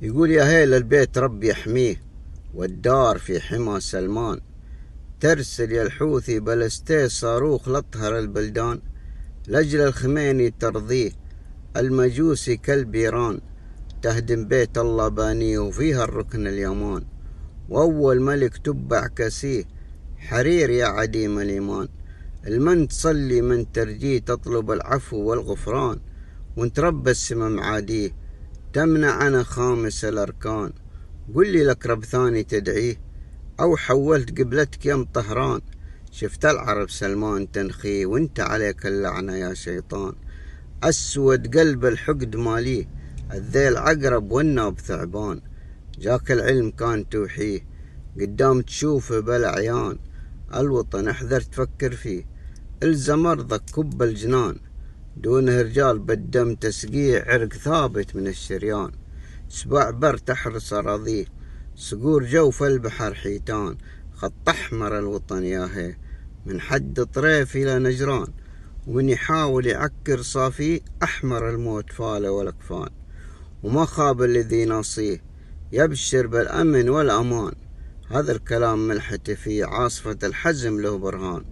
يقول يا هيل البيت ربي يحميه والدار في حمى سلمان. ترسل يا الحوثي بلستي صاروخ لطهر البلدان، لأجل الخميني ترضيه المجوسي كالبيران. تهدم بيت الله بانيه وفيها الركن اليمان، وأول ملك تبع كسيه حرير يا عديم الإيمان. المن تصلي من ترجيه تطلب العفو والغفران، وانت رب السما معاديه تمنع عن خامس الأركان. قل لي لك رب ثاني تدعيه أو حولت قبلتك يم طهران. شفت العرب سلمان تنخيه وانت عليك اللعنة يا شيطان. أسود قلب الحقد ماليه الذيل عقرب والناب ثعبان. جاك العلم كان توحيه قدام تشوفه بالعيان. الوطن احذر تفكر فيه الزم ارضك كب الجنان، دونه رجال بالدم تسقيه عرق ثابت من الشريان. سباع بر تحرس أراضيه صقور جوف البحر حيتان. خط أحمر الوطن ياهي من حد طريف إلى نجران، ومن يحاول يعكر صافيه أحمر الموت فاله والأكفان. وما خاب الذي ناصيه يبشر بالأمن والأمان، هذا الكلام ملحته فيه عاصفة الحزم له برهان.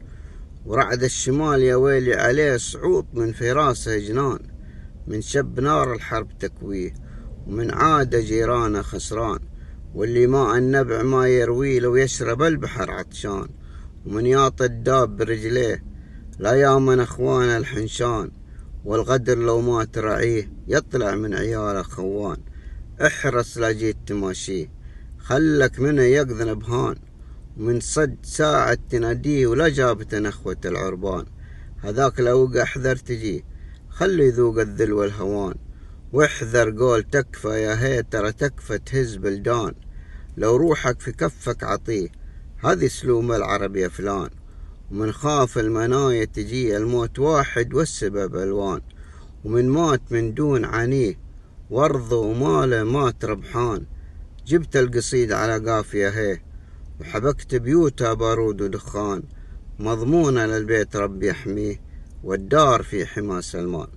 ورعد الشمال يا ويلي عليه صعود من فراسه جنان، من شب نار الحرب تكويه ومن عاد جيرانه خسران. واللي ماء النبع ما يرويه لو يشرب البحر عطشان، ومن ياطي الداب برجليه لا يامن اخوان الحنشان. والغدر لو ما ترعيه يطلع من عياله خوان. احرص لا جيت تماشيه خلك منه يقذن بهان، ومن صد ساعة تناديه ولا جابت نخوة العربان. هذاك لو احذر تجيه خلي يذوق الذل والهوان. واحذر قول تكفى يا هي ترى تكفى تهز بلدان، لو روحك في كفك عطيه هذه سلوم العرب يا فلان. ومن خاف المنايا تجيه الموت واحد والسبب الوان، ومن مات من دون عنيه وارضه وماله مات ربحان. جبت القصيد على قافية هي وحبكت بيوتها بارود ودخان، مضمونة للبيت ربي يحميه والدار في حمى سلمان.